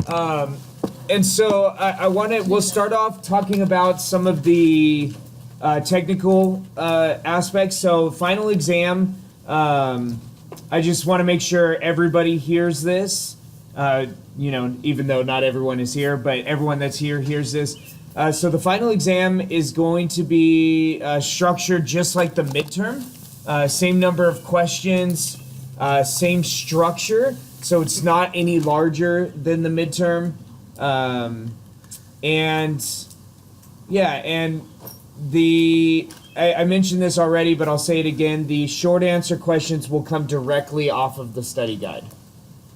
And so we'll start off talking about some of the technical aspects. So final exam, I just want to make sure everybody hears this, even though not everyone is here, but everyone that's here hears this. So the final exam is going to be structured just like the midterm. Same number of questions, same structure. So it's not any larger than the midterm. I mentioned this already, but I'll say it again. The short answer questions will come directly off of the study guide,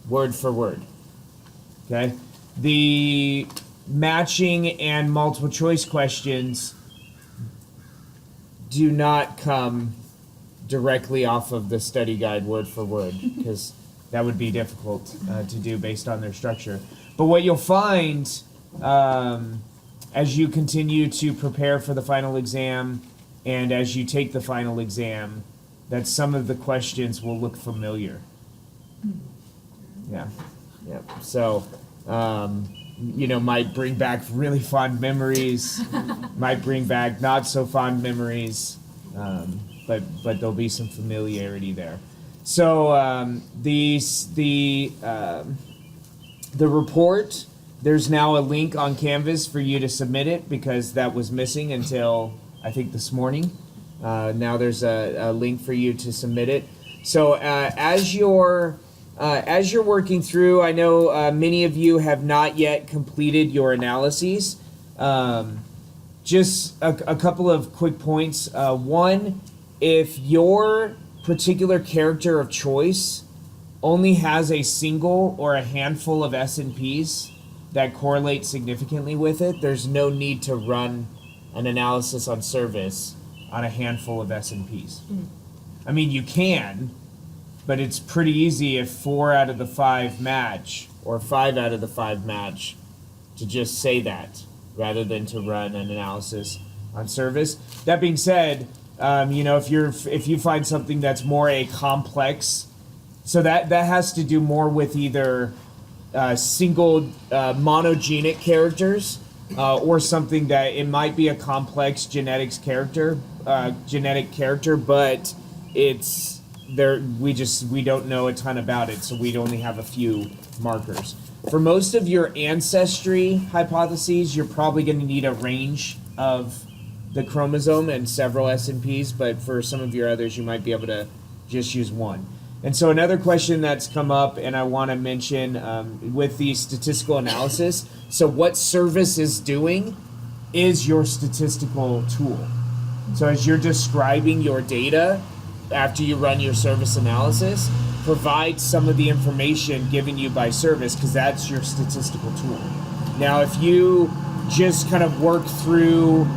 word for word. Okay? The matching and multiple choice questions do not come directly off of the study guide word for word, because that would be difficult to do based on their structure. But what you'll find as you continue to prepare for the final exam and as you take the final exam, that some of the questions will look familiar. Yeah. So, might bring back really fond memories, might bring back not so fond memories, but there'll be some familiarity there. So the report, there's now a link on Canvas for you to submit it because that was missing until I think this morning. Now there's a link for you to submit it. So as you're working through, I know many of you have not yet completed your analyses. Just a couple of quick points. One, if your particular character of choice only has a single or a handful of S&Ps that correlate significantly with it, there's no need to run an analysis on service on a handful of S&Ps. I mean, you can, but it's pretty easy if 4 out of the 5 match or 5 out of the 5 match to just say that rather than to run an analysis on service. That being said, if you find something that's more a complex, so that has to do more with either single monogenic characters or something that it might be a complex genetic character, but it's there. We don't know a ton about it, so we'd only have a few markers. For most of your ancestry hypotheses, you're probably going to need a range of the chromosome and several S&Ps, but for some of your others, you might be able to just use one. And so another question that's come up, and I want to mention with the statistical analysis, so what service is doing is your statistical tool. So as you're describing your data after you run your service analysis, provide some of the information given you by service, because that's your statistical tool. Now, if you just kind of work through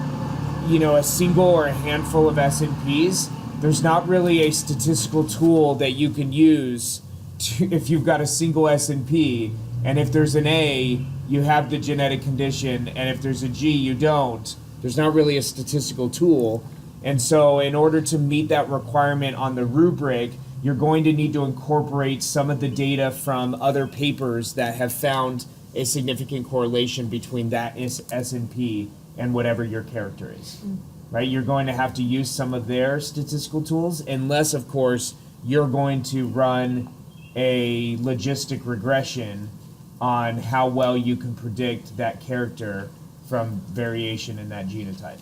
a single or a handful of S&Ps, there's not really a statistical tool that you can use if you've got a single S&P, and if there's an A, you have the genetic condition, and if there's a G, you don't. There's not really a statistical tool. And so in order to meet that requirement on the rubric, you're going to need to incorporate some of the data from other papers that have found a significant correlation between that S&P and whatever your character is, right? You're going to have to use some of their statistical tools, unless, of course, you're going to run a logistic regression on how well you can predict that character from variation in that genotype.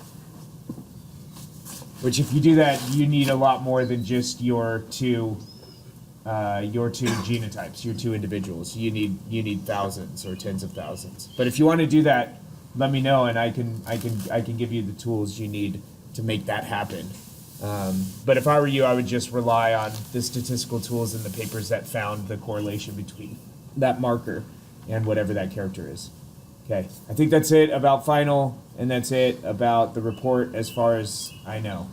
Which, if you do that, you need a lot more than just your two genotypes, your two individuals. You need thousands or tens of thousands. But if you want to do that, let me know, and I can give you the tools you need to make that happen. But if I were you, I would just rely on the statistical tools in the papers that found the correlation between that marker and whatever that character is. Okay, I think that's it about final, and that's it about the report as far as I know.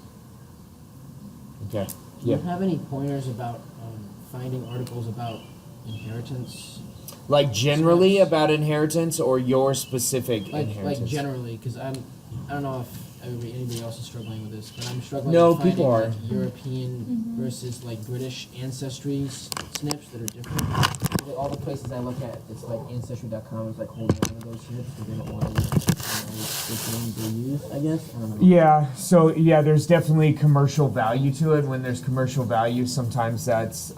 Okay. Do you have any pointers about finding articles about inheritance? Like generally about inheritance, or your specific inheritance? Like generally, because I don't know if anybody else is struggling with this, but I'm struggling No, with finding people are. like European versus like British ancestry SNPs that are different. all the places I look at, it's like ancestry.com is like holding on to those shit because they don't want to which names they use, I guess. I don't know. Yeah, so yeah, there's definitely commercial value to it. When there's commercial value, sometimes that's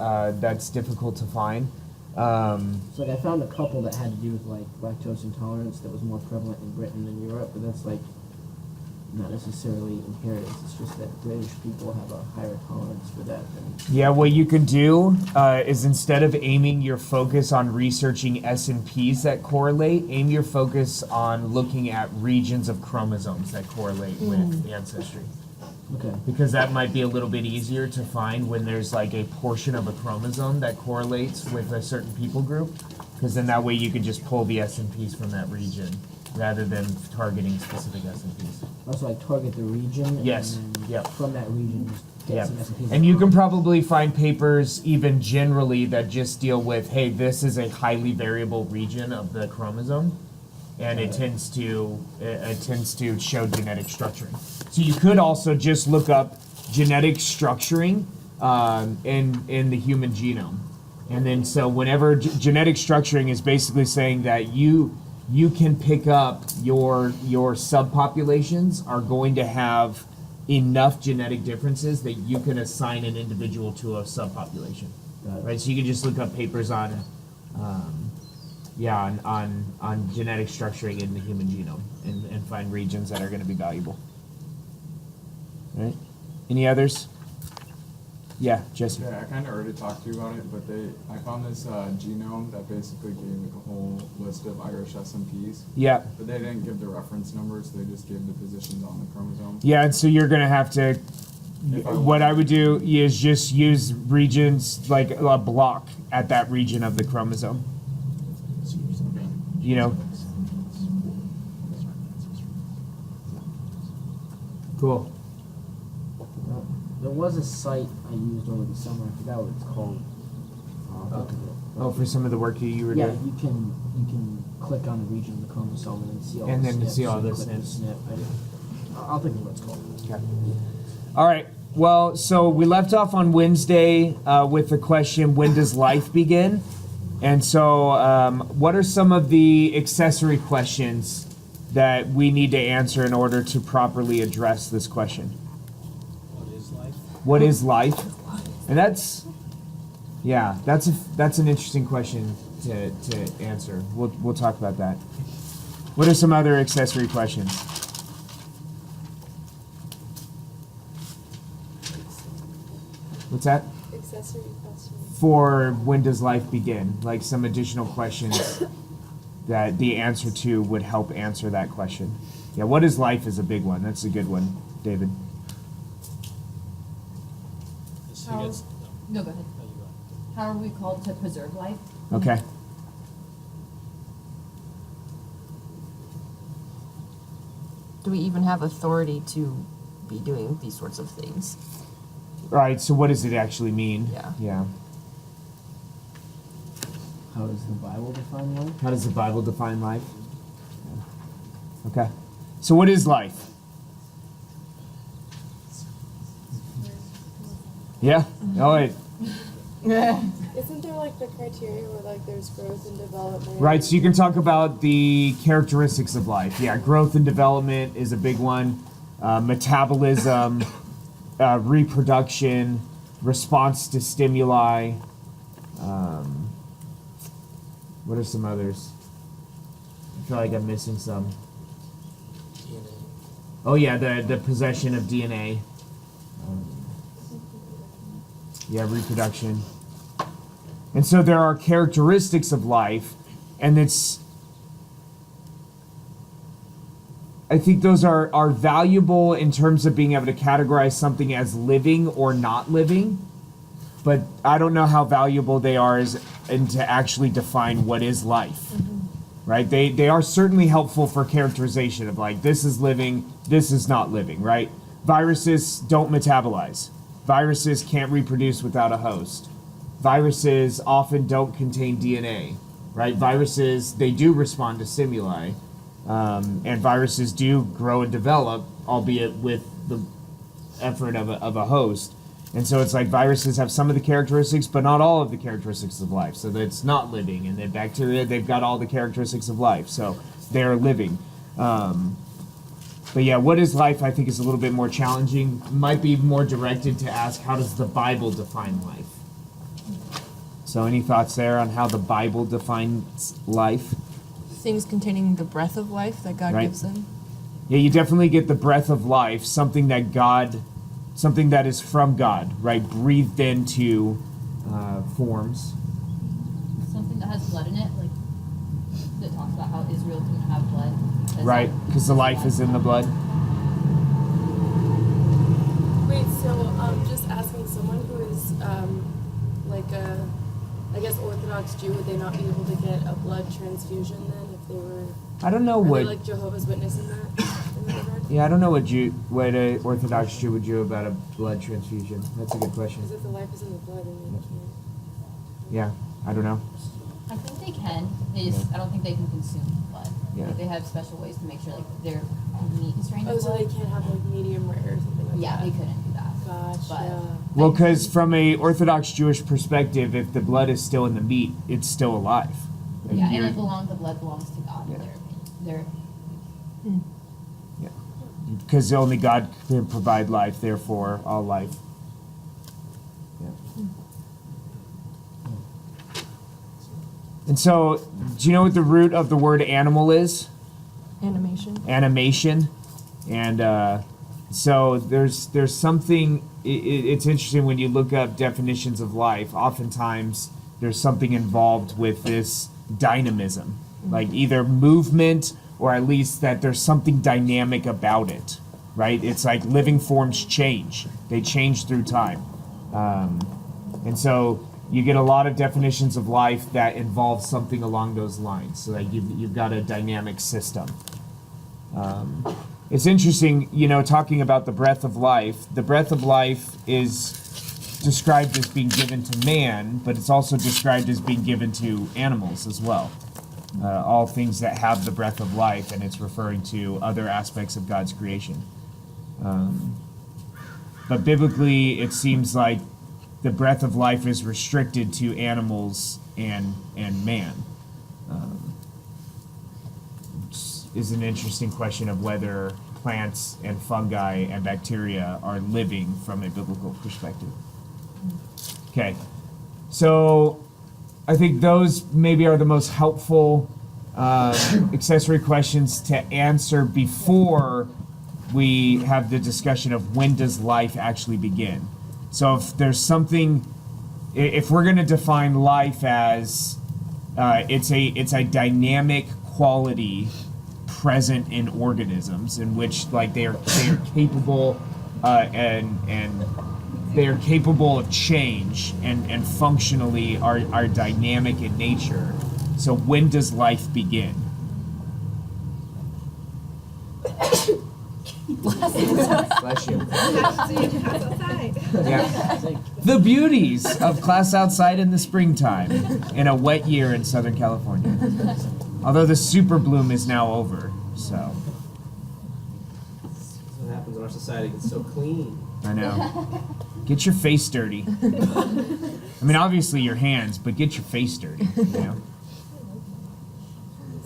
difficult to find. So like I found a couple that had to do with like lactose intolerance that was more prevalent in Britain than Europe, but that's like not necessarily inheritance. It's just that British people have a higher tolerance for that than. Yeah, what you can do is instead of aiming your focus on researching S&Ps that correlate, aim your focus on looking at regions of chromosomes that correlate with ancestry. Okay. Because that might be a little bit easier to find when there's like a portion of a chromosome that correlates with a certain people group. Because then that way you can just pull the S&Ps from that region rather than targeting specific S&Ps. Also, like target the region. Yes. And then Yep. from that region, just get Yep. some S&Ps. And you can probably find papers even generally that just deal with, hey, this is a highly variable region of the chromosome, and it tends to show genetic structuring. So you could also just look up genetic structuring in the human genome, and then so whenever genetic structuring is basically saying that you can pick up your subpopulations are going to have enough genetic differences that you can assign an individual to a subpopulation, right? So you can just look up papers on genetic structuring in the human genome and find regions that are going to be valuable. Right? Any others? Yeah, Jesse. Yeah, I kind of already talked to you about it, but I found this genome that basically gave like a whole list of Irish S&Ps. Yeah. But they didn't give the reference numbers; they just gave the positions on the chromosome. Yeah, and so you're going to have to. What I would do is just use regions like a block at that region of the chromosome. You know. Cool. There was a site I used over the summer. I forgot what it's called. Oh, for some of the work you were Yeah, doing. you can click on the region of the chromosome and then see all And the then SNPs. see all the Click SNPs. snip. I'll think of what it's called. Okay. All right. Well, so we left off on Wednesday with the question, when does life begin? And so what are some of the accessory questions that we need to answer in order to properly address this question? What is life? And that's an interesting question to answer. We'll talk about that. What are some other accessory questions? What's that? Accessory questions. For when does life begin? Like some additional questions that the answer to would help answer that question. Yeah, what is life is a big one. That's a good one, David. No, go ahead. How are we called to preserve life? Okay. Do we even have authority to be doing these sorts of things? All right, so what does it actually mean? Yeah. Yeah. How does the Bible define life? How does the Bible define life? Okay. So what is life? Yeah? Oh, wait. Isn't there like the criteria where like there's growth and development? Right, so you can talk about the characteristics of life. Yeah, growth and development is a big one. Metabolism, reproduction, response to stimuli. What are some others? I feel like I'm missing some. Oh yeah, the possession of DNA. Yeah, reproduction. And so there are characteristics of life, and I think those are valuable in terms of being able to categorize something as living or not living, but I don't know how valuable they are and to actually define what is life. Right? They are certainly helpful for characterization of like, this is living, this is not living, right? Viruses don't metabolize. Viruses can't reproduce without a host. Viruses often don't contain DNA, right? Viruses, they do respond to stimuli, and viruses do grow and develop, albeit with the effort of a host. And so it's like viruses have some of the characteristics, but not all of the characteristics of life. So that it's not living, and then bacteria, they've got all the characteristics of life, so they're living. But yeah, what is life, I think, is a little bit more challenging. Might be more directed to ask, how does the Bible define life? So any thoughts there on how the Bible defines life? Things containing the breath of life that God Right. gives them. Yeah, you definitely get the breath of life, something that is from God, right? Breathed into forms. Something that has blood in it, like that talks about how Israel didn't have blood. Right, because the life is in the blood. Wait, so just asking someone who is like a, I guess, Orthodox Jew, would they not be able to get a blood transfusion then if they were? I don't know Are what. they like Jehovah's Witness in that regard? Yeah, I don't know what an Orthodox Jew would do about a blood transfusion. That's a good question. Because if the life is in the blood, then they can't. Yeah, I don't know. I think they can. They just, I don't think they can consume blood. Yeah. Like, they have special ways to make sure like their meat is drained Oh, of so blood. they can't have like medium rare or something like Yeah, that. they couldn't do that. Gotcha. Well, because from a Orthodox Jewish perspective, if the blood is still in the meat, it's still alive. But, yeah, and You're- it belongs. The blood belongs to God. Yeah. In their opinion. Because only God can provide life, therefore all life. Yeah. And so, do you know what the root of the word animal is? Animation. Animation. And so there's something, it's interesting when you look up definitions of life, oftentimes there's something involved with this dynamism, like either movement or at least that there's something dynamic about it, right? It's like living forms change. They change through time. And so you get a lot of definitions of life that involve something along those lines. So that you've got a dynamic system. It's interesting, talking about the breath of life. The breath of life is described as being given to man, but it's also described as being given to animals as well. All things that have the breath of life, and it's referring to other aspects of God's creation. But biblically, it seems like the breath of life is restricted to animals and man. Is an interesting question of whether plants and fungi and bacteria are living from a biblical perspective. Okay, so I think those maybe are the most helpful accessory questions to answer before we have the discussion of when does life actually begin. So if there's something, if we're going to define life as it's a dynamic quality present in organisms in which like they are capable and they are capable of change and functionally are dynamic in nature. So when does life begin? Bless you. Yeah. The beauties of class outside in the springtime in a wet year in Southern California. Although the super bloom is now over, so. That's what happens when our society gets so clean. I know. Get your face dirty. I mean, obviously your hands, but get your face dirty, It's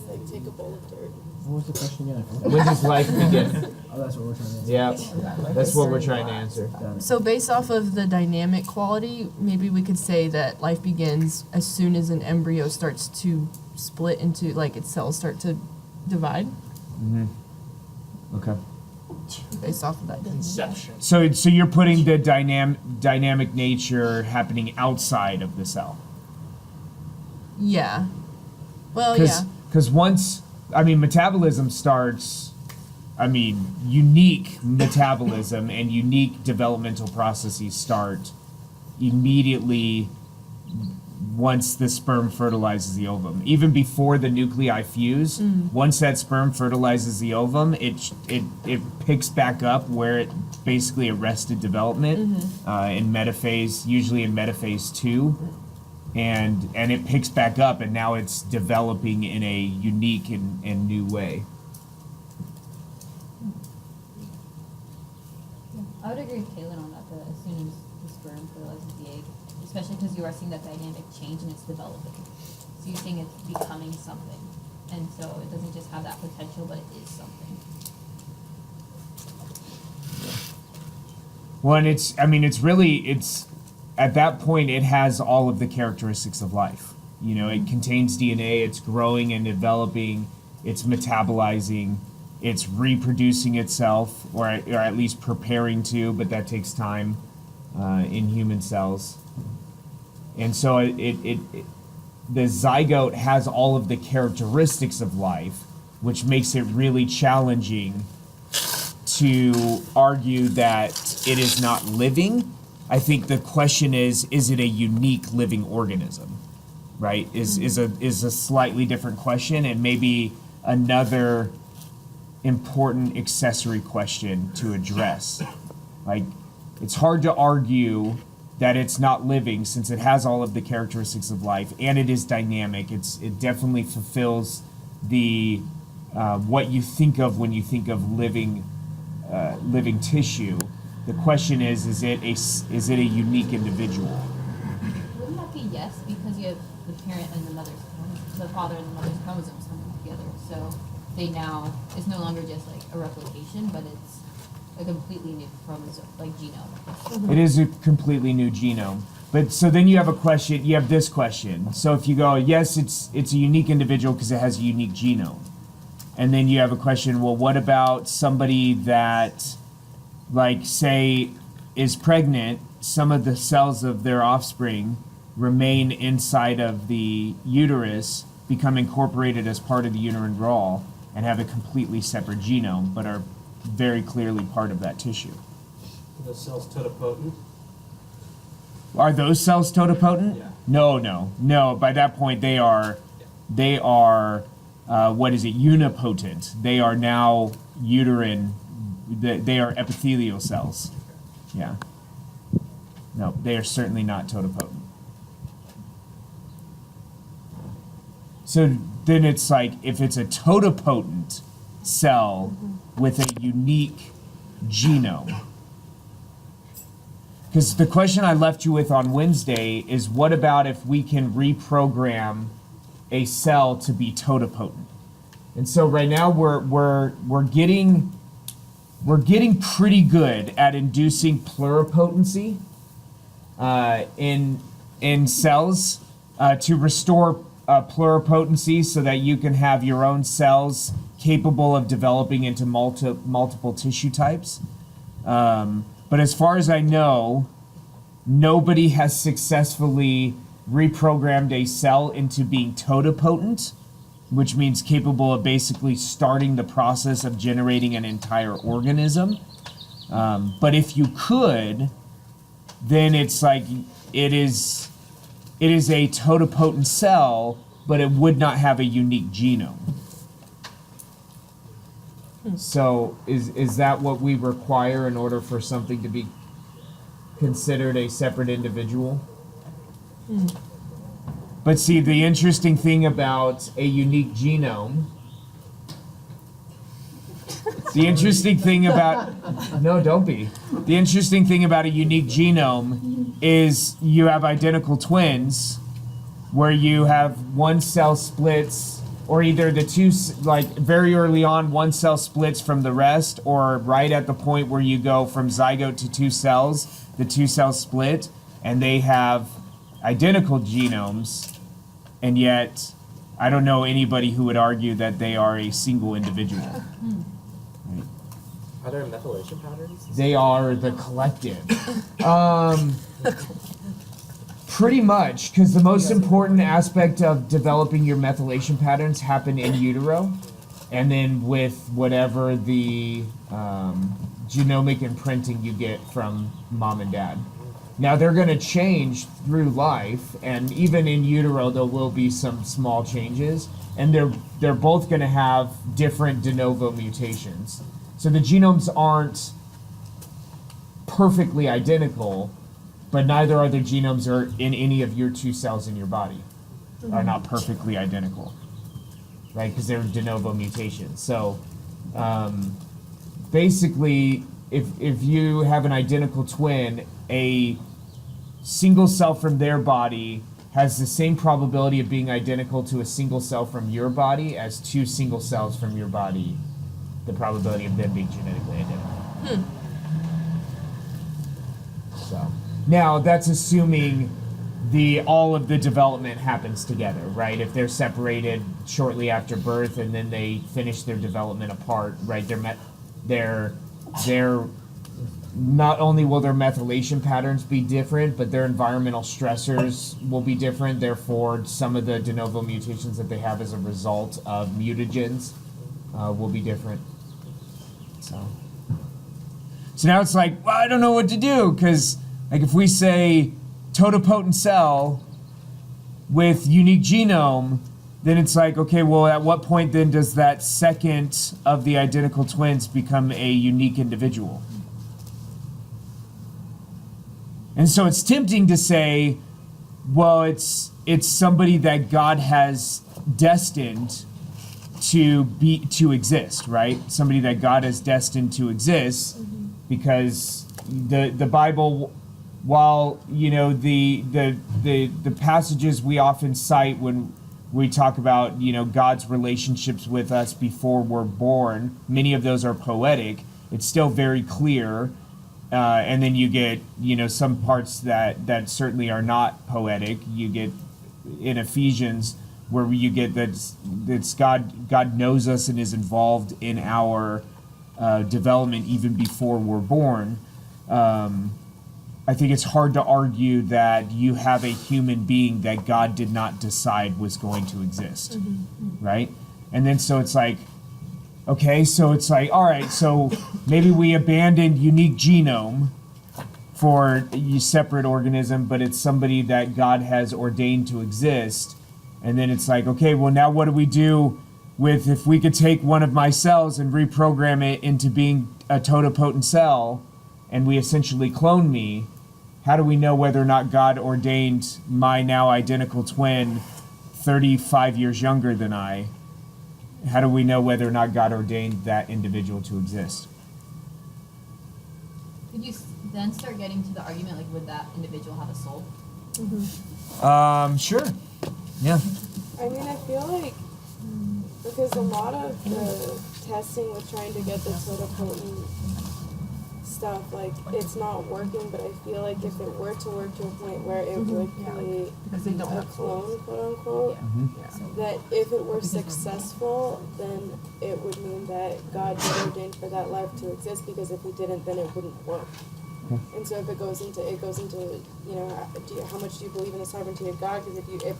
like take a bowl of dirt. What was the question again? I forgot. When does life begin? Oh, that's what we're trying to answer. Yeah, that's what we're trying to answer. Got it. So based off of the dynamic quality, maybe we could say that life begins as soon as an embryo starts to split into, like its cells start to divide, Okay. based off of that. Inception. So you're putting the dynamic nature happening outside of the cell. Yeah. Well, yeah. Because once, metabolism starts, unique metabolism and unique developmental processes start immediately once the sperm fertilizes the ovum. Even before the nuclei fuse, once that sperm fertilizes the ovum, it picks back up where it basically arrested development in metaphase, usually in metaphase 2. And it picks back up, and now it's developing in a unique and new way. I would agree with Kaylin on that. That as soon as the sperm fertilizes the egg, especially because you are seeing that dynamic change and it's developing. So you're seeing it's becoming something. And so it doesn't just have that potential, but it is something. Well, and it's at that point, it has all of the characteristics of life. It contains DNA, it's growing and developing, it's metabolizing, it's reproducing itself, or at least preparing to, but that takes time in human cells. And so the zygote has all of the characteristics of life, which makes it really challenging to argue that it is not living. I think the question is it a unique living organism, right? Is a slightly different question, and maybe another important accessory question to address. Like, it's hard to argue that it's not living since it has all of the characteristics of life and it is dynamic. It definitely fulfills the what you think of when you think of living tissue. The question is it a unique individual? Wouldn't that be yes, because you have the parent and the father and the mother's chromosomes coming together, so it's no longer just like a replication, but it's a completely new chromosome, like genome. It is a completely new genome. But so then you have this question. So if you go, yes, it's a unique individual because it has a unique genome. And then you have a question, well, what about somebody that, like, say, is pregnant, some of the cells of their offspring remain inside of the uterus, become incorporated as part of the uterine wall, and have a completely separate genome, but are very clearly part of that tissue. Are those cells totipotent? Are those cells totipotent? Yeah. No. By that point, they are unipotent. They are now uterine. They are epithelial cells. Yeah. No, they are certainly not totipotent. So then it's like, if it's a totipotent cell with a unique genome. Because the question I left you with on Wednesday is, what about if we can reprogram a cell to be totipotent? And so right now we're getting pretty good at inducing pluripotency in cells to restore pluripotency so that you can have your own cells capable of developing into multiple tissue types. But as far as I know, nobody has successfully reprogrammed a cell into being totipotent, which means capable of basically starting the process of generating an entire organism. But if you could, then it's like it is a totipotent cell, but it would not have a unique genome. So is that what we require in order for something to be considered a separate individual? But see, the interesting thing about a unique genome, the interesting thing about a unique genome is you have identical twins where you have one cell splits, or either the two, like very early on, one cell splits from the rest, or right at the point where you go from zygote to two cells, the two cells split, and they have identical genomes, and yet I don't know anybody who would argue that they are a single individual. Right? Are there methylation patterns? They are the collective. Pretty much, because the most important aspect of developing your methylation patterns happen in utero, and then with whatever the genomic imprinting you get from mom and dad. Now they're going to change through life, and even in utero there will be some small changes, and they're both going to have different de novo mutations. So the genomes aren't perfectly identical, but neither are the genomes or in any of your two cells in your body are not perfectly identical, right? Because they're de novo mutations. So basically, if you have an identical twin, a single cell from their body has the same probability of being identical to a single cell from your body as two single cells from your body, the probability of them being genetically identical. So now that's assuming all of the development happens together, right? If they're separated shortly after birth and then they finish their development apart, right? They're not only will their methylation patterns be different, but their environmental stressors will be different. Therefore, some of the de novo mutations that they have as a result of mutagens will be different. So now it's like, well, I don't know what to do, because like if we say totipotent cell with unique genome, then it's like, okay, well, at what point then does that second of the identical twins become a unique individual? And so it's tempting to say, well, it's somebody that God has destined to exist, right? Somebody that God has destined to exist, because the Bible, while the passages we often cite when we talk about God's relationships with us before we're born, many of those are poetic. It's still very clear. And then you get, some parts that certainly are not poetic. You get in Ephesians where you get that it's God knows us and is involved in our development even before we're born. I think it's hard to argue that you have a human being that God did not decide was going to exist, right? And then so it's like, okay, so it's like, all right, so maybe we abandoned unique genome for a separate organism, but it's somebody that God has ordained to exist. And then it's like, okay, well, now what do we do with if we could take one of my cells and reprogram it into being a totipotent cell, and we essentially clone me? How do we know whether or not God ordained my now identical twin 35 years younger than I? How do we know whether or not God ordained that individual to exist? Could you then start getting to the argument, like, would that individual have a soul? Sure. Yeah. I mean, I feel like because a lot of the testing with trying to get the totipotent stuff, like, it's not working, but I feel like if it were to work to a point where it would be because they don't a have clone, quote unquote, that if it were successful, then it would mean that God did ordain for that life to exist, because if he didn't, then it wouldn't work. And so if it goes into how much do you believe in the sovereignty of God? Because if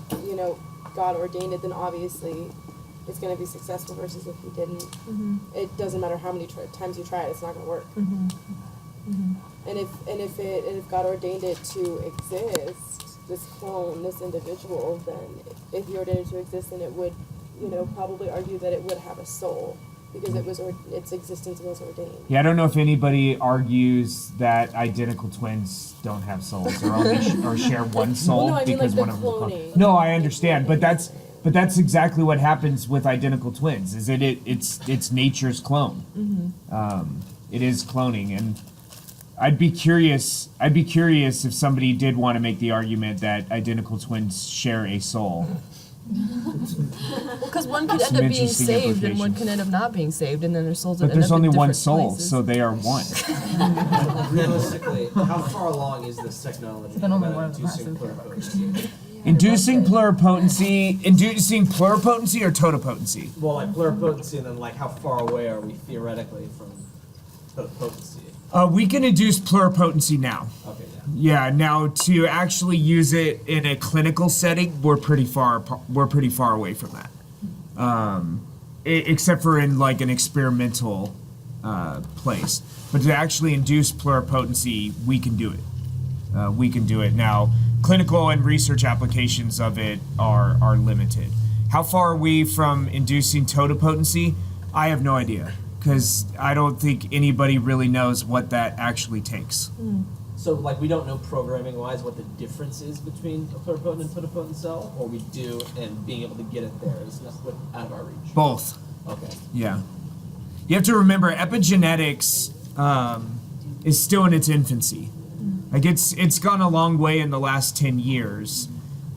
God ordained it, then obviously it's going to be successful, versus if he didn't, it doesn't matter how many times you try it, it's not going to work. And if God ordained it to exist, this clone, this individual, then if he ordained it to exist, then it would, probably argue that it would have a soul, because its existence was ordained. Yeah, I don't know if anybody argues that identical twins don't have souls, or only or share one soul, Well, no, I mean, because like, one the of them. cloning. No, I understand, but that's exactly what happens with identical twins. Is it's nature's clone. It is cloning, and I'd be curious if somebody did want to make the argument that identical twins share a soul. Because one could Some end up being interesting saved and one implications. can end up not being saved, and then their souls would But end there's up only in one different soul, places. so they are one. Realistically, how far along is this technology? Then only about one of them has inducing to- pluripotency? Inducing pluripotency or totipotency? Well, like pluripotency, and then like how far away are we theoretically from totipotency? We can induce pluripotency now. Okay, yeah. Yeah, now to actually use it in a clinical setting, we're pretty far away from that. Except for in like an experimental place. But to actually induce pluripotency, we can do it. We can do it now. Clinical and research applications of it are limited. How far are we from inducing totipotency? I have no idea, because I don't think anybody really knows what that actually takes. So, like, we don't know programming-wise what the difference is between a pluripotent and totipotent cell, or we do, and being able to get it there is out of our reach? Both. Okay. Yeah. You have to remember, epigenetics is still in its infancy. Like it's gone a long way in the last 10 years,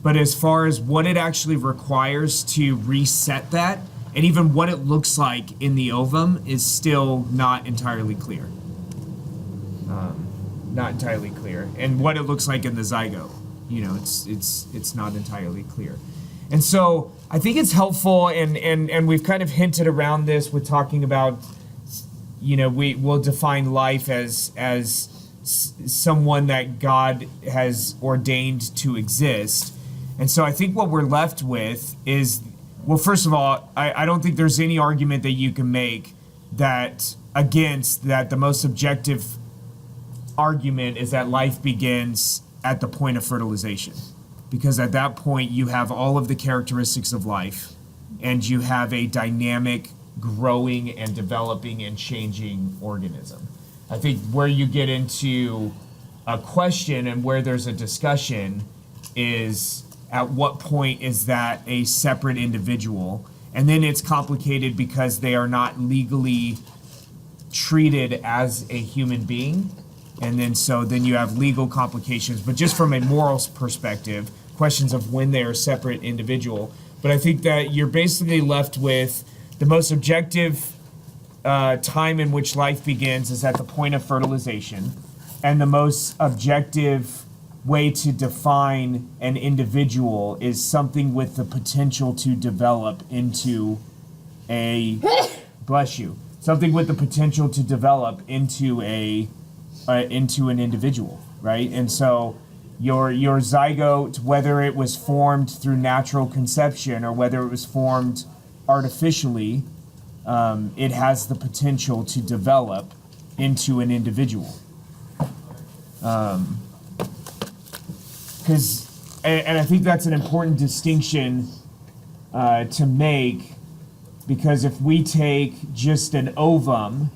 but as far as what it actually requires to reset that, and even what it looks like in the ovum, is still not entirely clear. Not entirely clear, and what it looks like in the zygote, it's not entirely clear. And so I think it's helpful, and we've kind of hinted around this with talking about, we'll define life as someone that God has ordained to exist. And so I think what we're left with is, well, first of all, I don't think there's any argument that you can make that the most objective argument is that life begins at the point of fertilization. Because at that point, you have all of the characteristics of life, and you have a dynamic, growing and developing and changing organism. I think where you get into a question and where there's a discussion is at what point is that a separate individual? And then it's complicated because they are not legally treated as a human being. And then you have legal complications, but just from a morals perspective, questions of when they are a separate individual. But I think that you're basically left with the most objective time in which life begins is at the point of fertilization, and the most objective way to define an individual is something with the potential to develop into something with the potential to develop into an individual, right? And so your zygote, whether it was formed through natural conception or whether it was formed artificially, it has the potential to develop into an individual. And I think that's an important distinction to make, because if we take just an ovum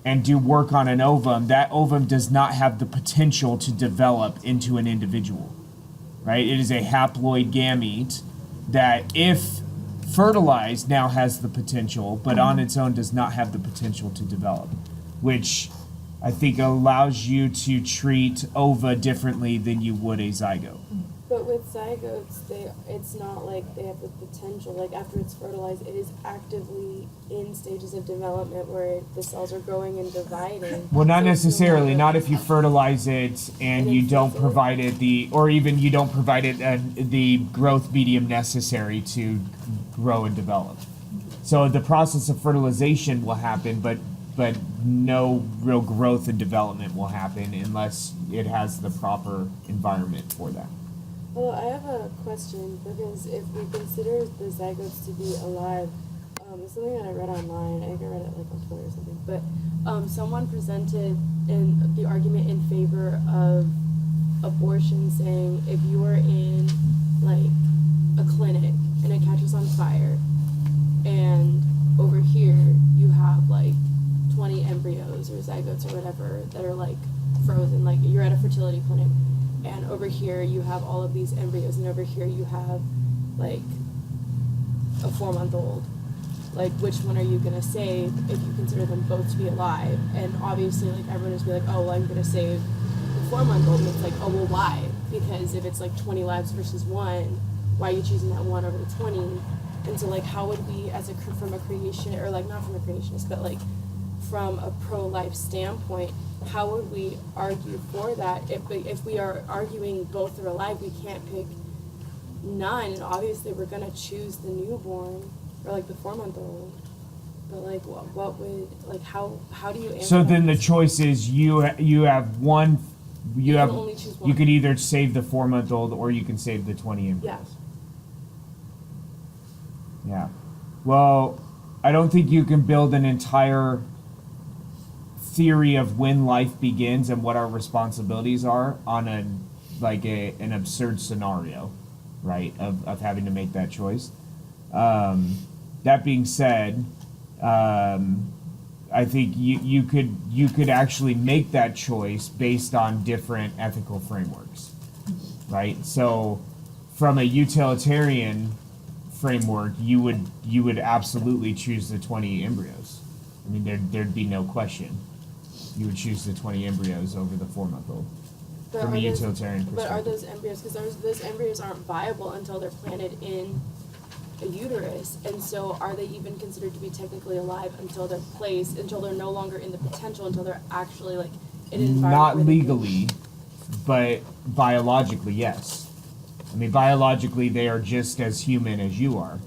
and do work on an ovum, that ovum does not have the potential to develop into an individual, right? It is a haploid gamete that, if fertilized, now has the potential, but on its own does not have the potential to develop, which I think allows you to treat ova differently than you would a zygote. But with zygotes, it's not like they have the potential. Like after it's fertilized, it is actively in stages of development where the cells are growing and dividing. Well, not So it's necessarily. no Not longer- if you fertilize it and you don't provide it the growth medium necessary to grow and develop. So the process of fertilization will happen, but no real growth and development will happen unless it has the proper environment for that. Well, I have a question, because if we consider the zygotes to be alive, something that I read online, I think I read it like on Twitter or something, but someone presented in the argument in favor of abortion, saying if you are in like a clinic and it catches on fire, and over here you have like 20 embryos or zygotes or whatever that are like frozen, like you're at a fertility clinic, and over here you have all of these embryos, and over here you have like a 4-month-old. Like, which one are you gonna save if you consider them both to be alive? And obviously, like, everyone is be like, oh, well, I'm gonna save the 4-month-old. And it's like, oh, well, why? Because if it's like 20 lives versus one, why are you choosing that one over the 20? And so, like, how would we, from a creation, or like not from a creationist, but like from a pro-life standpoint, how would we argue for that? If we are arguing both are alive, we can't pick none, and obviously we're gonna choose the newborn or like the 4-month-old. But like, what would, like, how do you answer? So then the choice is you have one. You can have only choose one. You could either save the 4-month-old or you can save the 20 embryos. Yeah. Well, I don't think you can build an entire theory of when life begins and what our responsibilities are on an absurd scenario, right? Of having to make that choice. That being said, I think you could actually make that choice based on different ethical frameworks, right? So, from a utilitarian framework, you would absolutely choose the 20 embryos. I mean, there'd be no question. You would choose the 20 embryos over the 4-month-old. But from a are those- utilitarian But are perspective. those embryos, because those embryos aren't viable until they're planted in a uterus, and so are they even considered to be technically alive until they're placed, until they're no longer in the potential, until they're actually like in an environment Not where they can- legally, but biologically, yes. I mean, biologically, they are just as human as you are,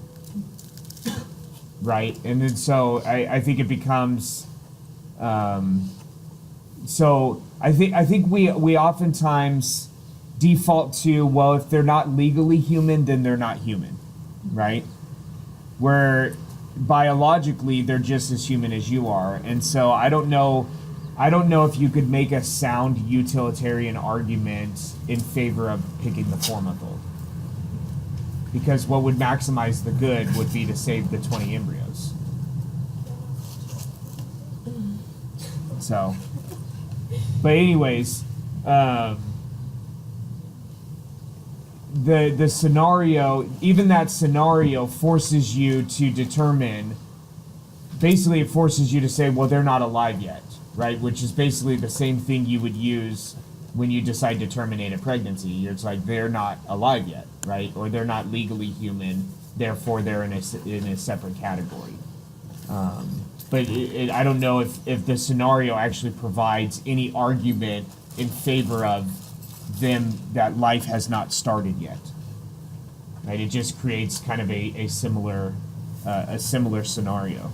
right? And then so I think it becomes. So I think we oftentimes default to, well, if they're not legally human, then they're not human, right? Where biologically they're just as human as you are, and so I don't know if you could make a sound utilitarian argument in favor of picking the 4-month-old, because what would maximize the good would be to save the 20 embryos. So, but anyways, the scenario, even that scenario forces you to determine, basically it forces you to say, well, they're not alive yet, right? Which is basically the same thing you would use when you decide to terminate a pregnancy. It's like, they're not alive yet, right? Or they're not legally human, therefore they're in a separate category. But I don't know if the scenario actually provides any argument in favor of them that life has not started yet. Right? It just creates kind of a similar scenario.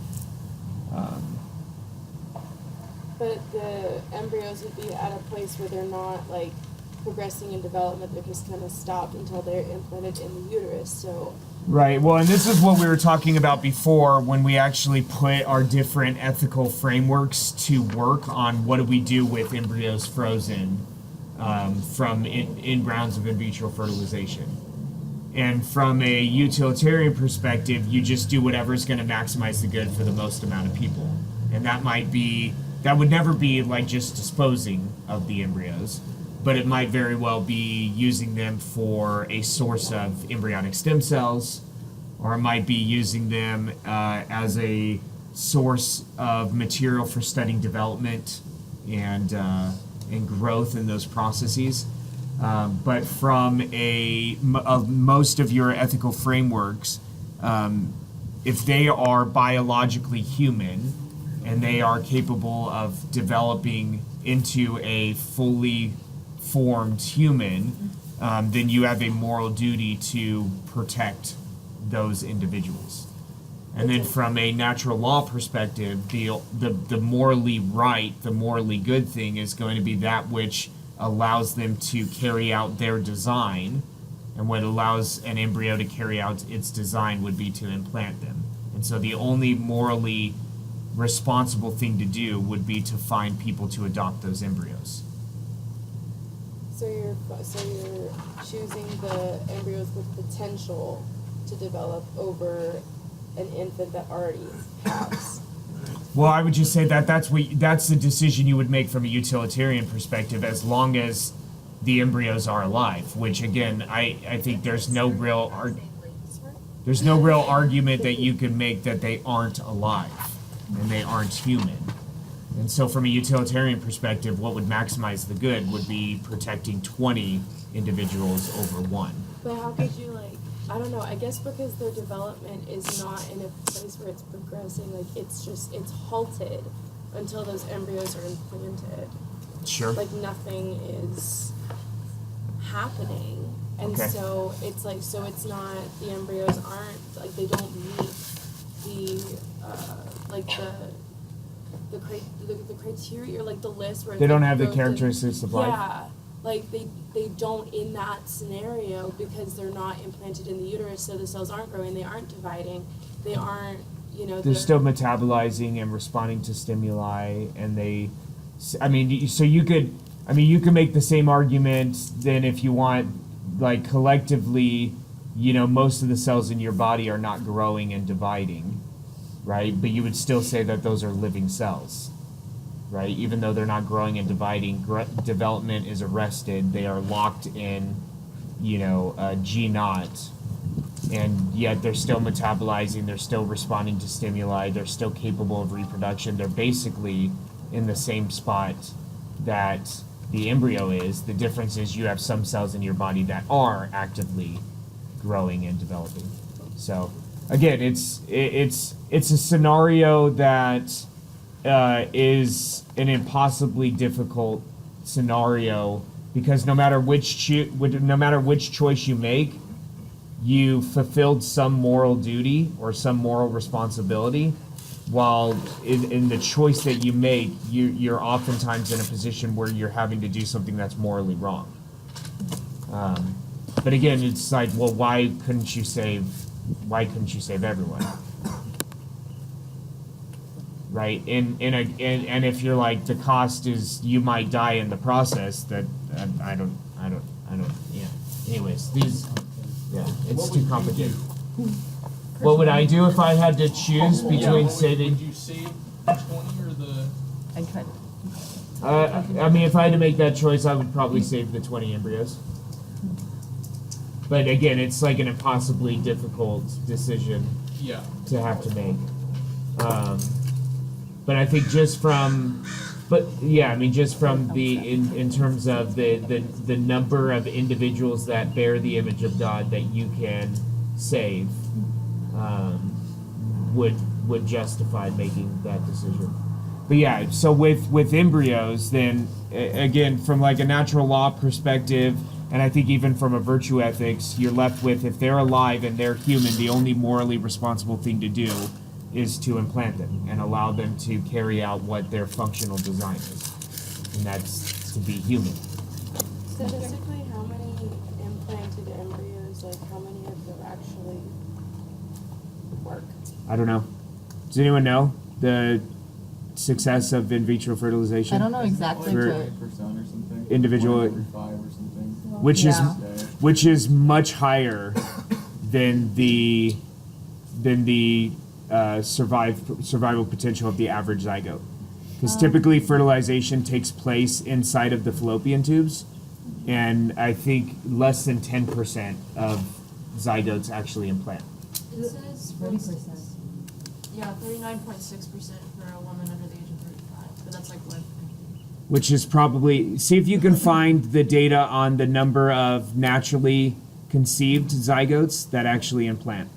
But the embryos would be at a place where they're not like progressing in development, they're just kind of stopped until they're implanted in the uterus. So Right. Well, and this is what we were talking about before when we actually put our different ethical frameworks to work on what do we do with embryos frozen from in grounds of in vitro fertilization. And from a utilitarian perspective, you just do whatever is going to maximize the good for the most amount of people. And that would never be like just disposing of the embryos, but it might very well be using them for a source of embryonic stem cells, or it might be using them as a source of material for studying development and growth in those processes. But from most of your ethical frameworks, if they are biologically human and they are capable of developing into a fully formed human, then you have a moral duty to protect those individuals. And then from a natural law perspective, the morally right, the morally good thing is going to be that which allows them to carry out their design, and what allows an embryo to carry out its design would be to implant them. And so the only morally responsible thing to do would be to find people to adopt those embryos. So you're choosing the embryos with potential to develop over an infant that already has. Well, I would just say that's the decision you would make from a utilitarian perspective, as long as the embryos are alive. Which again, I think there's no real argument that you can make that they aren't alive and they aren't human. And so, from a utilitarian perspective, what would maximize the good would be protecting 20 individuals over one. But how could you I don't know, I guess because their development is not in a place where it's progressing, it's halted until those embryos are implanted. Sure. Nothing is happening. And Okay. so it's it's not, the embryos aren't, they don't meet the criteria, or the list where They don't have the growth and- characteristics of life. Yeah, they don't in that scenario, because they're not implanted in the uterus, so the cells aren't growing, they aren't dividing, they aren't, They're still metabolizing and responding to stimuli, and you could make the same argument then if you want, collectively, most of the cells in your body are not growing and dividing, right? But you would still say that those are living cells, right? Even though they're not growing and dividing, development is arrested. They are locked in, G naught, and yet they're still metabolizing. They're still responding to stimuli. They're still capable of reproduction. They're basically in the same spot that the embryo is. The difference is you have some cells in your body that are actively growing and developing. So again, it's a scenario that is an impossibly difficult scenario, because no matter which choice you make, you fulfilled some moral duty or some moral responsibility, while in the choice that you make, you're oftentimes in a position where you're having to do something that's morally wrong. But again, it's like, well, why couldn't you save everyone? Right? And if you're like, the cost is you might die in the process, that I don't yeah. Anyways, it's too complicated. What would I do if I had to choose between saving? Would you save the 20 or the? I tried. I mean, if I had to make that choice, I would probably save the 20 embryos. But again, it's like an impossibly difficult decision to have to make. But I think just from the in terms of the number of individuals that bear the image of God that you can save, would justify making that decision. But yeah, so with embryos, then again, from like a natural law perspective, and I think even from a virtue ethics, you're left with, if they're alive and they're human, the only morally responsible thing to do is to implant them and allow them to carry out what their functional design is, and that's to be human. Statistically, how many implanted embryos, like how many of them actually work? I don't know. Does anyone know the success of in vitro fertilization? I don't know exactly. For 20% or something. individual- 1 every 5 or something. Yeah. Which is much higher than the survival potential of the average zygote. Because typically fertilization takes place inside of the fallopian tubes, and I think less than 10% of zygotes actually implant. It says 30%. Yeah, 39.6% for a woman under the age of 35, but that's like life. Which is probably, see if you can find the data on the number of naturally conceived zygotes that actually implant.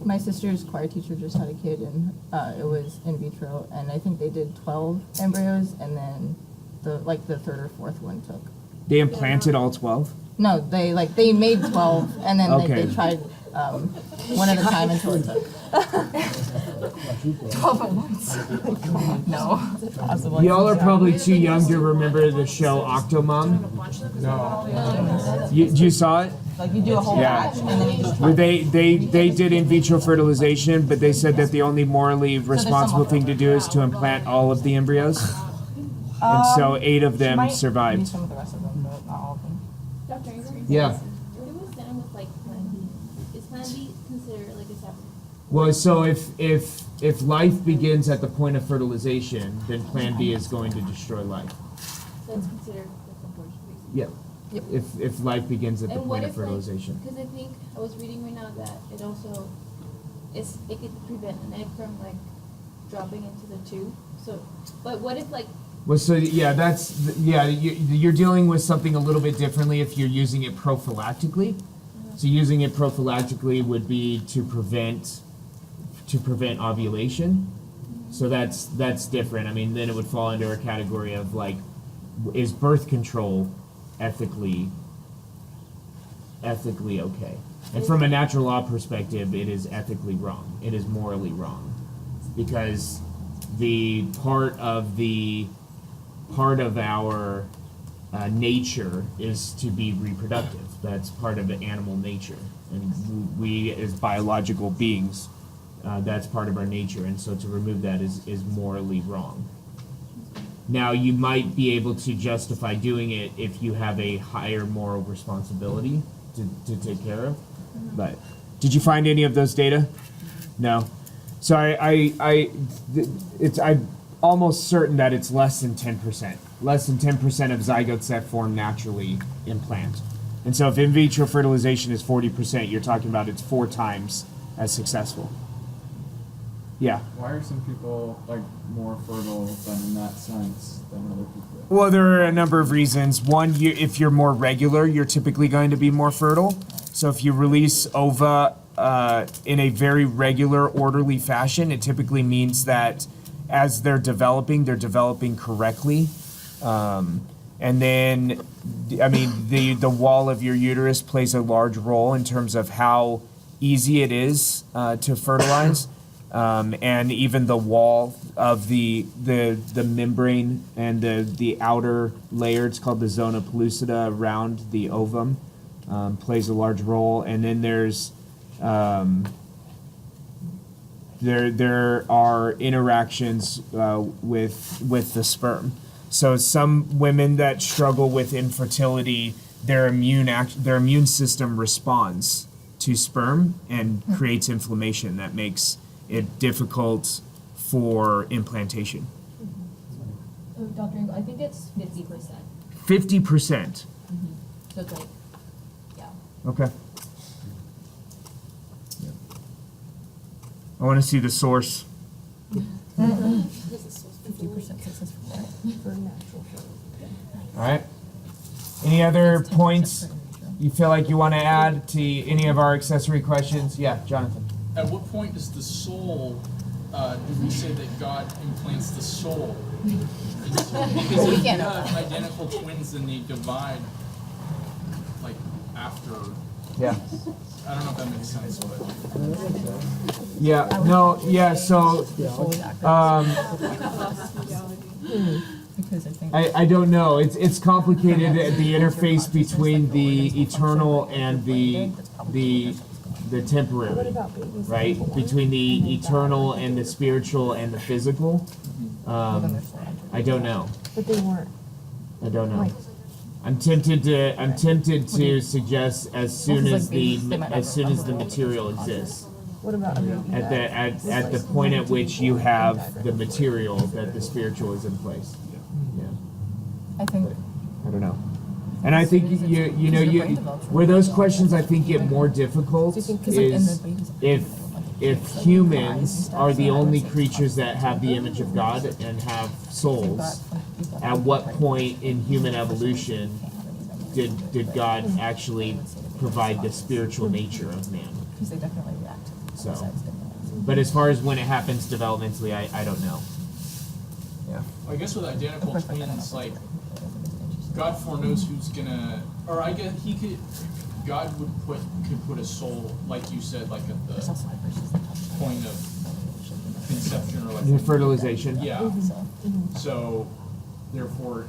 My sister's choir teacher just had a kid, and it was in vitro, and I think they did 12 embryos, and then the third or fourth one took. They implanted all 12? No, they made 12, and then Okay. they tried one at a time until it took. 12 at once. No, it's possible. Y'all are probably too young to remember the show Octomom. No. You saw it? Like you do a whole Yeah. batch, and then you just Where they did in vitro fertilization, but they said that the only morally responsible thing to do is to implant all of the embryos. And so 8 of them Maybe survived. some of the rest of them, but not all of them. Dr. Ingram? Yeah. What was done with like Plan B? Is Plan B considered like a separate? Well, so if life begins at the point of fertilization, then Plan B is going to destroy life. So it's considered like abortion, basically. Yep. Yep. If life begins at the And what point of if, like, fertilization. because I think I was reading right now that it also it could prevent an egg from like dropping into the tube. So, but what if like Well, so yeah, you're dealing with something a little bit differently if you're using it prophylactically. So using it prophylactically would be to prevent ovulation. So that's different. I mean, then it would fall under a category of like, is birth control ethically okay? And from a natural law perspective, it is ethically wrong. It is morally wrong, because the part of our nature is to be reproductive. That's part of the animal nature, and we as biological beings, that's part of our nature, and so to remove that is morally wrong. Now, you might be able to justify doing it if you have a higher moral responsibility to take care of. But did you find any of those data? No. So I'm almost certain that it's less than 10%. Less than 10% of zygotes that form naturally implant. And so if in vitro fertilization is 40%, you're talking about it's 4 times as successful. Yeah. Why are some people like more fertile than in that sense than other people? Well, there are a number of reasons. One, if you're more regular, you're typically going to be more fertile. So if you release ova in a very regular, orderly fashion, it typically means that as they're developing correctly. And then, I mean, the wall of your uterus plays a large role in terms of how easy it is to fertilize. And even the wall of the membrane and the outer layer, it's called the zona pellucida around the ovum, plays a large role. And then there's there are interactions with the sperm. So some women that struggle with infertility, their immune system responds to sperm and creates inflammation that makes it difficult for implantation. Oh, Dr. Engel, I think it's 50%. 50%. So it's like, yeah. Okay. I want to see the source. 50% successful for natural. All right. Any other points you feel like you want to add to any of our accessory questions? Yeah, Jonathan. At what point does the soul, do we say that God implants the soul? Because if you have identical twins and they divide, like, after, Yeah. I don't know if that makes sense, but. Yeah. No. Yeah. So. I don't know. It's complicated at the interface between the eternal and the temporary, right? Between the eternal and the spiritual and the physical. I don't know. But they weren't. I don't know. I'm tempted to suggest as soon as the material exists. What about a baby? At the point at which you have the material that the spiritual is in place. Yeah. I think. I don't know. And I think you know where those questions I think get more difficult is if humans are the only creatures that have the image of God and have souls, at what point in human evolution did God actually provide the spiritual nature of man? Because they definitely react. So, but as far as when it happens developmentally, I don't know. Yeah. I guess with identical twins, like, God foreknows who's gonna, or I guess God could put a soul, like you said, like at the point of conception or like fertilization. Yeah. So, therefore,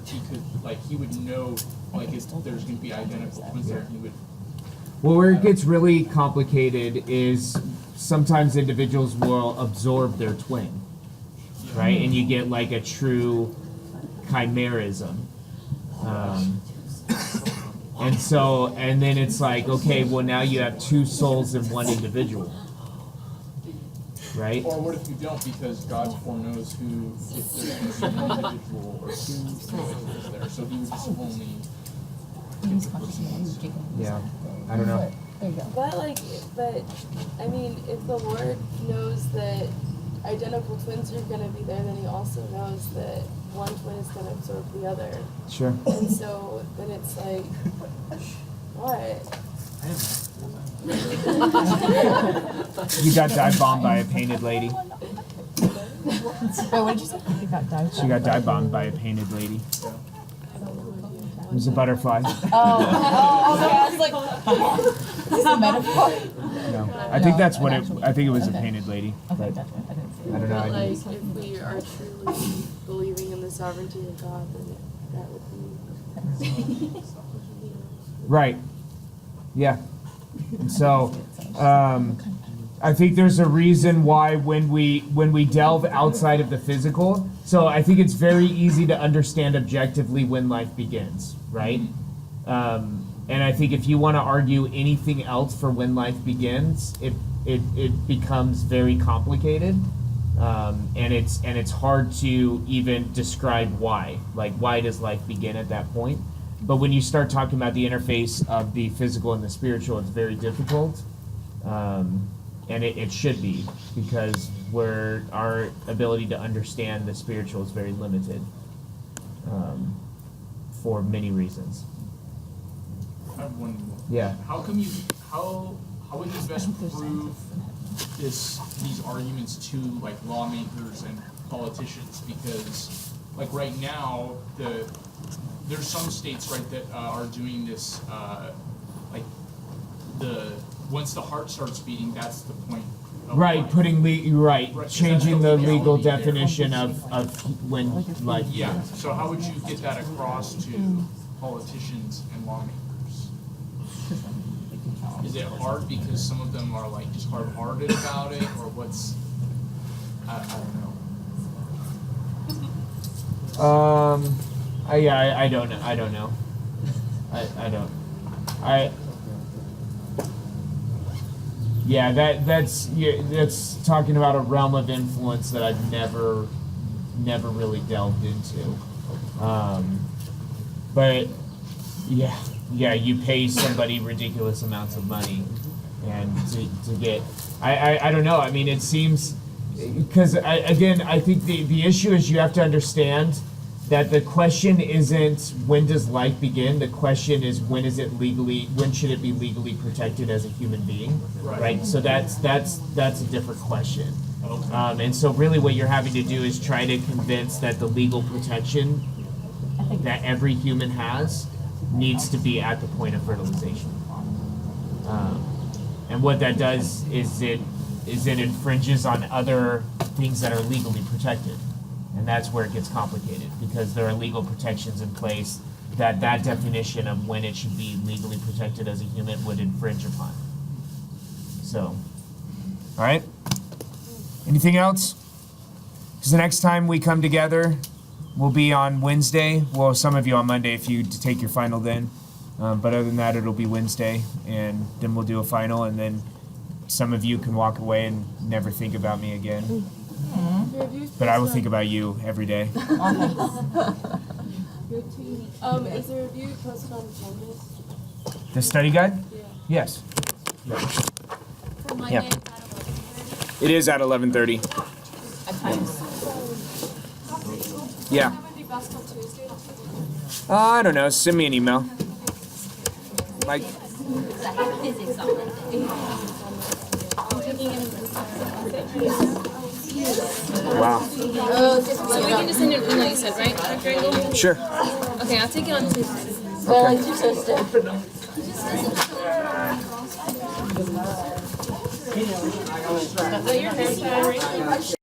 he would know, like, if there's gonna be identical twins there, he would. Well, where it gets really complicated is sometimes individuals will absorb their twin, right? And you get like a true chimerism. And then it's like, okay, well now you have two souls in one individual, right? Or what if you don't, because God foreknows if there's an individual or two individuals there, so he would just only. Yeah, I don't know. But I mean, if the Lord knows that identical twins are going to be there, then he also knows that one twin is going to absorb the other. Sure. And so then it's like, what? You got dive bombed by a painted lady. Wait, what did you say? You got dive. She got dive bombed by a painted lady. It was a butterfly. Okay, I was like, is this a metaphor? No, I think that's what it. I think it was a painted lady. Okay, But gotcha. I didn't see it. I don't know. I Like, didn't. if we are truly believing in the sovereignty of God, then that would be. Right. Yeah. And so, I think there's a reason why when we delve outside of the physical. So I think it's very easy to understand objectively when life begins, right? And I think if you want to argue anything else for when life begins, it becomes very complicated, and it's hard to even describe why. Like, why does life begin at that point? But when you start talking about the interface of the physical and the spiritual, it's very difficult, and it should be, because where our ability to understand the spiritual is very limited, for many reasons. I have one more. Yeah. How would you best prove these arguments to like lawmakers and politicians? Because like right now there's some states, right, that are doing this like once the heart starts beating, that's the point of Right, life. putting Right, changing the that's legal legality there. definition of when life. Yeah, so how would you get that across to politicians and lawmakers? Is it hard because some of them are like just hard-hearted about it, or what's, I don't know. I don't know. I don't know. I don't. Yeah, that's talking about a realm of influence that I've never really delved into. But yeah, you pay somebody ridiculous amounts of money, and to get, I don't know. I mean, it seems, because I think the issue is you have to understand that the question isn't when does life begin. The question is when should it be legally protected as a human being, right? So that's a different question. And so really what you're having to do is try to convince that the legal protection that every human has needs to be at the point of fertilization. And what that does is it infringes on other things that are legally protected. And that's where it gets complicated, because there are legal protections in place that definition of when it should be legally protected as a human would infringe upon. So, all right. Anything else? Because the next time we come together will be on Wednesday. Well, some of you on Monday if you take your final then. But other than that, it'll be Wednesday, and then we'll do a final, and then some of you can walk away and never think about me again. But I will think about you every day. Is the review posted on Canvas? The study guide? Yeah. Yes. For Monday, Yeah. it's at 11:30. It is at 11:30. Yeah. Would be best on Tuesday. I don't know. Send me an email. Like. Physics on Monday. I'm taking it. Wow. So we can just send an email, you said, right, Dr. Engel? Sure. Okay, I'll take it on Tuesday. Okay. Is that your hair?